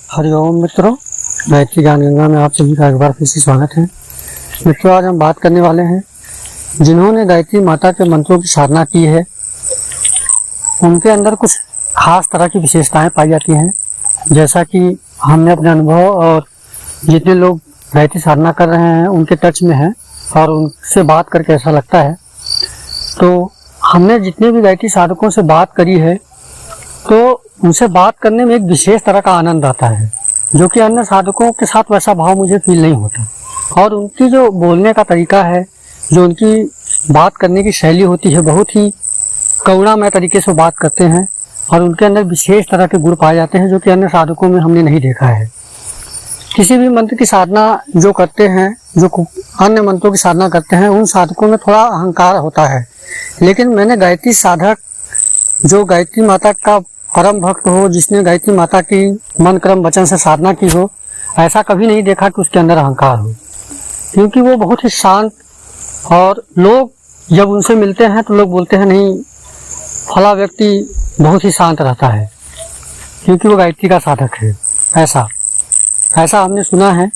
हरिओम मित्रों, गायत्री ज्ञान गंगा में आप सभी का एक बार फिर से स्वागत है। मित्रों, आज हम बात करने वाले हैं जिन्होंने गायत्री माता के मंत्रों की साधना की है, उनके अंदर कुछ खास तरह की विशेषताएं पाई जाती हैं। जैसा कि हमने अपने अनुभव और जितने लोग गायत्री साधना कर रहे हैं उनके टच में हैं और उनसे बात करके ऐसा लगता है, तो हमने जितने भी गायत्री साधकों से बात करी है तो उनसे बात करने में एक विशेष तरह का आनंद आता है, जो कि अन्य साधकों के साथ वैसा भाव मुझे फील नहीं होता। और उनकी जो बोलने का तरीका है, जो उनकी बात करने की शैली होती है, बहुत ही करुणामय तरीके से बात करते हैं और उनके अंदर विशेष तरह के गुण पाए जाते हैं, जो कि अन्य साधकों में हमने नहीं देखा है। किसी भी मंत्र की साधना जो करते हैं, जो अन्य मंत्रों की साधना करते हैं, उन साधकों में थोड़ा अहंकार होता है। लेकिन मैंने गायत्री साधक जो गायत्री माता का परम भक्त हो, जिसने गायत्री माता की मन क्रम वचन से साधना की हो, ऐसा कभी नहीं देखा कि उसके अंदर अहंकार हो, क्योंकि वो बहुत ही शांत। और लोग जब उनसे मिलते हैं तो लोग बोलते हैं नहीं, फला व्यक्ति बहुत ही शांत रहता है क्योंकि वो गायत्री का साधक है। ऐसा हमने सुना है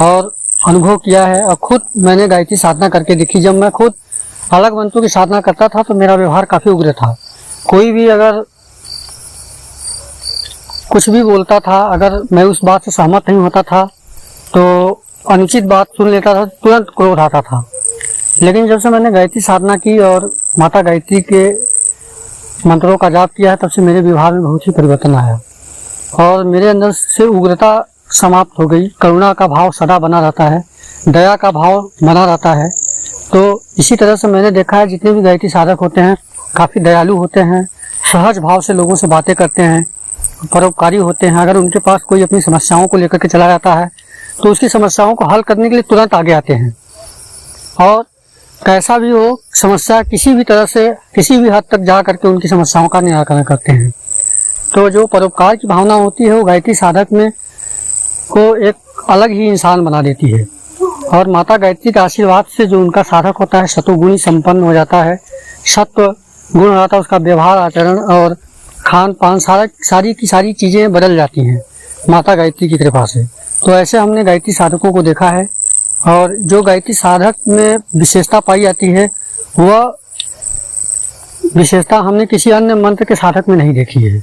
और अनुभव किया है, और खुद मैंने गायत्री साधना करके देखी। जब मैं खुद अलग मंत्रों की साधना करता था तो मेरा व्यवहार काफी उग्र था। कोई भी अगर कुछ भी बोलता था, अगर मैं उस बात से सहमत नहीं होता था तो अनुचित बात सुन लेता था, तुरंत क्रोध आता था। लेकिन जब से मैंने गायत्री साधना की और माता गायत्री के मंत्रों का जाप किया है, तब से मेरे व्यवहार में बहुत ही परिवर्तन आया और मेरे अंदर से उग्रता समाप्त हो गई। करुणा का भाव सदा बना रहता है, दया का भाव बना रहता है। तो इसी तरह से मैंने देखा है, जितने भी गायत्री साधक होते हैं काफ़ी दयालु होते हैं, सहज भाव से लोगों से बातें करते हैं, परोपकारी होते हैं। अगर उनके पास कोई अपनी समस्याओं को लेकर के चला जाता है तो उसकी समस्याओं को हल करने के लिए तुरंत आगे आते हैं। और कैसा भी हो समस्या, किसी भी तरह से किसी भी हद तक जा करके उनकी समस्याओं का निराकरण करते हैं। तो जो परोपकार की भावना होती है वो गायत्री साधक में को एक अलग ही इंसान बना देती है। और माता गायत्री के आशीर्वाद से जो उनका साधक होता है सतोगुणी संपन्न हो जाता है, सत्व गुण रहता है, उसका व्यवहार आचरण और खान पान सारी की सारी चीजें बदल जाती हैं माता गायत्री की कृपा से। तो ऐसे हमने गायत्री साधकों को देखा है, और जो गायत्री साधक में विशेषता पाई जाती है वह विशेषता हमने किसी अन्य मंत्र के साधक में नहीं देखी है।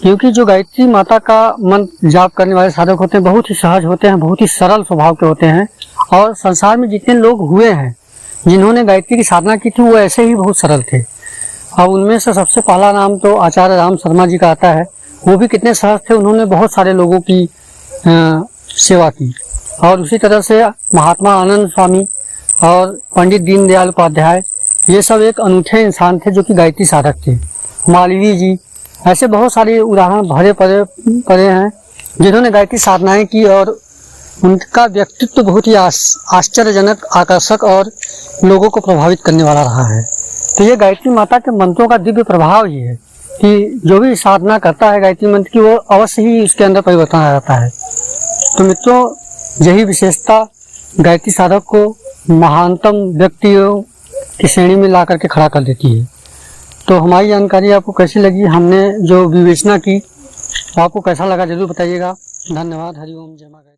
क्योंकि जो गायत्री माता का मंत्र जाप करने वाले साधक होते हैं बहुत ही सहज होते हैं, बहुत ही सरल स्वभाव के होते हैं। और संसार में जितने लोग हुए हैं जिन्होंने गायत्री की साधना की थी, वो ऐसे ही बहुत सरल थे। और उनमें से सबसे पहला नाम तो आचार्य राम शर्मा जी का आता है। वो भी कितने सहज थे, उन्होंने बहुत सारे लोगों की सेवा की। और उसी तरह से महात्मा आनंद स्वामी और पंडित दीनदयाल उपाध्याय, ये सब एक अनूठे इंसान थे जो कि गायत्री साधक थे। मालवीय जी, ऐसे बहुत सारे उदाहरण भरे पड़े हैं जिन्होंने गायत्री साधनाएं की, और उनका व्यक्तित्व बहुत ही आश्चर्यजनक, आकर्षक और लोगों को प्रभावित करने वाला रहा है। तो ये गायत्री माता के मंत्रों का दिव्य प्रभाव ही है कि जो भी साधना करता है गायत्री मंत्र की, वो अवश्य ही उसके अंदर परिवर्तन आ जाता है। तो मित्रों, यही विशेषता गायत्री साधक को महानतम व्यक्तियों की श्रेणी में ला करके खड़ा कर देती है। तो हमारी जानकारी आपको कैसी लगी, हमने जो विवेचना की, आपको कैसा लगा जरूर बताइएगा। धन्यवाद। हरिओम, जय माता।